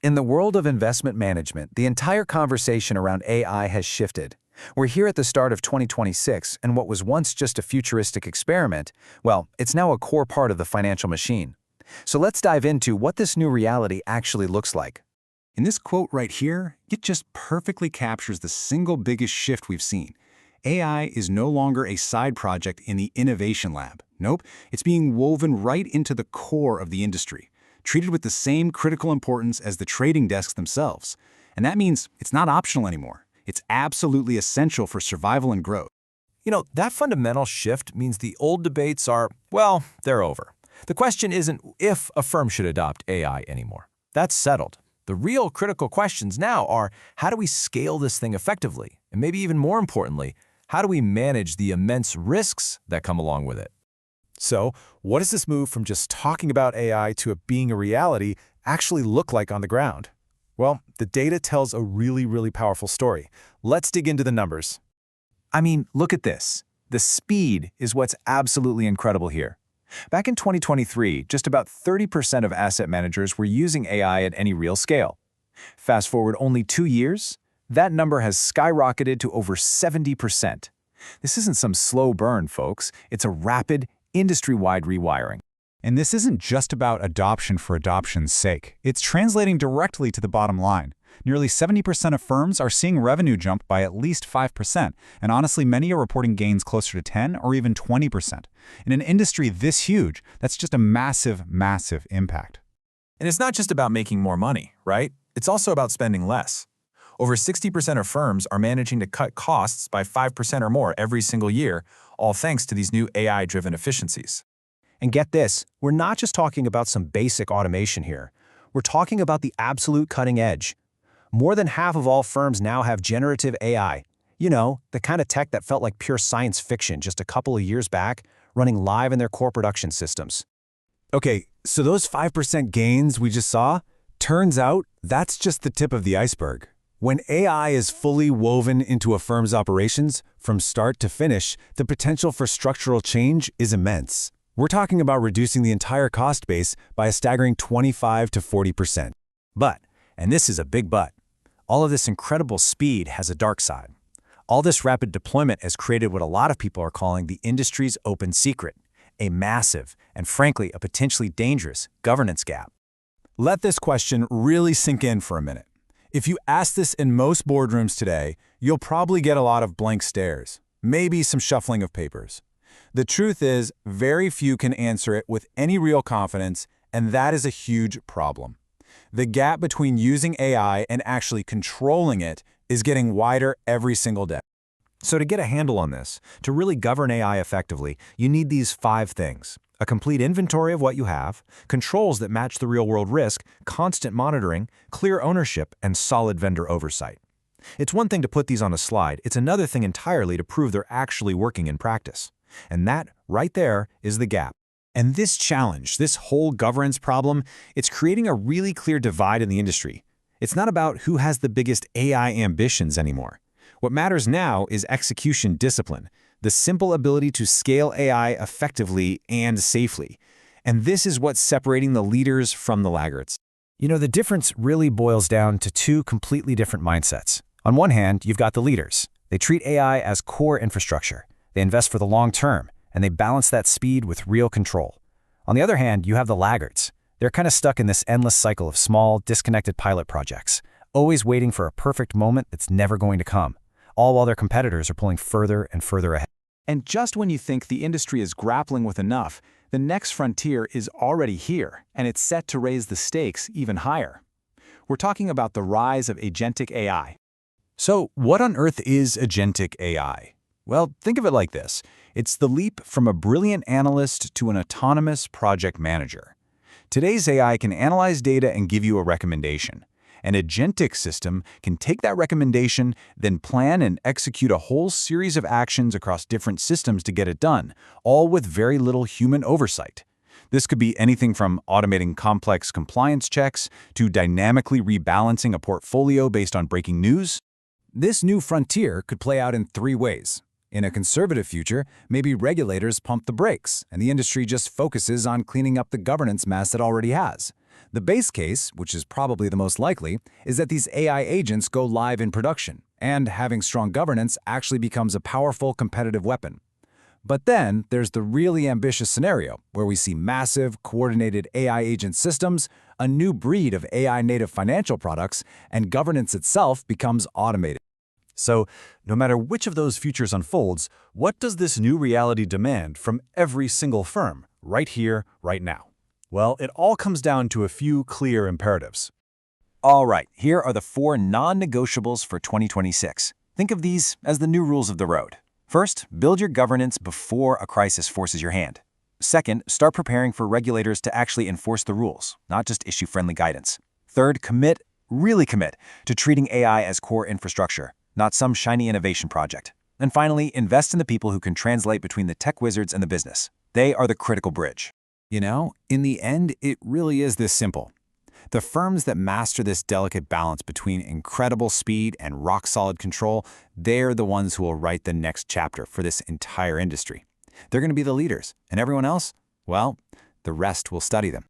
In the world of investment management, the entire conversation around AI has shifted. We're here at the start of 2026, and what was once just a futuristic experiment, well, it's now a core part of the financial machine. So let's dive into what this new reality actually looks like. In this quote right here, it just perfectly captures the single biggest shift we've seen. AI is no longer a side project in the innovation lab. Nope, it's being woven right into the core of the industry, treated with the same critical importance as the trading desks themselves. And that means it's not optional anymore. It's absolutely essential for survival and growth. That fundamental shift means the old debates are, well, they're over. The question isn't if a firm should adopt AI anymore. That's settled. The real critical questions now are, how do we scale this thing effectively? And maybe even more importantly, how do we manage the immense risks that come along with it? So, what does this move from just talking about AI to it being a reality actually look like on the ground? Well, the data tells a really powerful story. Let's dig into the numbers. I mean, look at this. The speed is what's absolutely incredible here. Back in 2023, just about 30% of asset managers were using AI at any real scale. Fast forward only 2 years, that number has skyrocketed to over 70%. This isn't some slow burn, folks. It's a rapid, industry-wide rewiring. And this isn't just about adoption for adoption's sake. It's translating directly to the bottom line. Nearly 70% of firms are seeing revenue jump by at least 5%, and honestly, many are reporting gains closer to 10 or even 20%. In an industry this huge, that's just a massive impact. And it's not just about making more money, right? It's also about spending less. Over 60% of firms are managing to cut costs by 5% or more every single year, all thanks to these new AI-driven efficiencies. And get this, we're not just talking about some basic automation here. We're talking about the absolute cutting edge. More than half of all firms now have generative AI. The kind of tech that felt like pure science fiction just a couple of years back, running live in their core production systems. Okay, so those 5% gains we just saw, turns out that's just the tip of the iceberg. When AI is fully woven into a firm's operations, from start to finish, the potential for structural change is immense. We're talking about reducing the entire cost base by a staggering 25 to 40%. But, and this is a big but, all of this incredible speed has a dark side. All this rapid deployment has created what a lot of people are calling the industry's open secret, a massive, and frankly, a potentially dangerous governance gap. Let this question really sink in for a minute. If you ask this in most boardrooms today, you'll probably get a lot of blank stares, maybe some shuffling of papers. The truth is, very few can answer it with any real confidence, and that is a huge problem. The gap between using AI and actually controlling it is getting wider every single day. So to get a handle on this, to really govern AI effectively, you need these 5 things: a complete inventory of what you have, controls that match the real-world risk, constant monitoring, clear ownership, and solid vendor oversight. It's one thing to put these on a slide, it's another thing entirely to prove they're actually working in practice. And that, right there, is the gap. And this challenge, this whole governance problem, it's creating a really clear divide in the industry. It's not about who has the biggest AI ambitions anymore. What matters now is execution discipline, the simple ability to scale AI effectively and safely. And this is what's separating the leaders from the laggards. The difference really boils down to 2 completely different mindsets. On one hand, you've got the leaders. They treat AI as core infrastructure. They invest for the long term, and they balance that speed with real control. On the other hand, you have the laggards. They're kind of stuck in this endless cycle of small, disconnected pilot projects, always waiting for a perfect moment that's never going to come, all while their competitors are pulling further and further ahead. And just when you think the industry is grappling with enough, the next frontier is already here, and it's set to raise the stakes even higher. We're talking about the rise of agentic AI. So, what on earth is agentic AI? Well, think of it like this. It's the leap from a brilliant analyst to an autonomous project manager. Today's AI can analyze data and give you a recommendation. An agentic system can take that recommendation, then plan and execute a whole series of actions across different systems to get it done, all with very little human oversight. This could be anything from automating complex compliance checks to dynamically rebalancing a portfolio based on breaking news. This new frontier could play out in 3 ways. In a conservative future, maybe regulators pump the brakes and the industry just focuses on cleaning up the governance mess it already has. The base case, which is probably the most likely, is that these AI agents go live in production, and having strong governance actually becomes a powerful competitive weapon. But then there's the really ambitious scenario where we see massive, coordinated AI agent systems, a new breed of AI-native financial products, and governance itself becomes automated. So, no matter which of those futures unfolds, what does this new reality demand from every single firm, right here, right now? Well, it all comes down to a few clear imperatives. All right, here are the 4 non-negotiables for 2026. Think of these as the new rules of the road. First, build your governance before a crisis forces your hand. Second, start preparing for regulators to actually enforce the rules, not just issue friendly guidance. Third, really commit, to treating AI as core infrastructure, not some shiny innovation project. And finally, invest in the people who can translate between the tech wizards and the business. They are the critical bridge. You know, in the end, it really is this simple. The firms that master this delicate balance between incredible speed and rock-solid control, they're the ones who will write the next chapter for this entire industry. They're going to be the leaders, and everyone else, well, the rest will study them.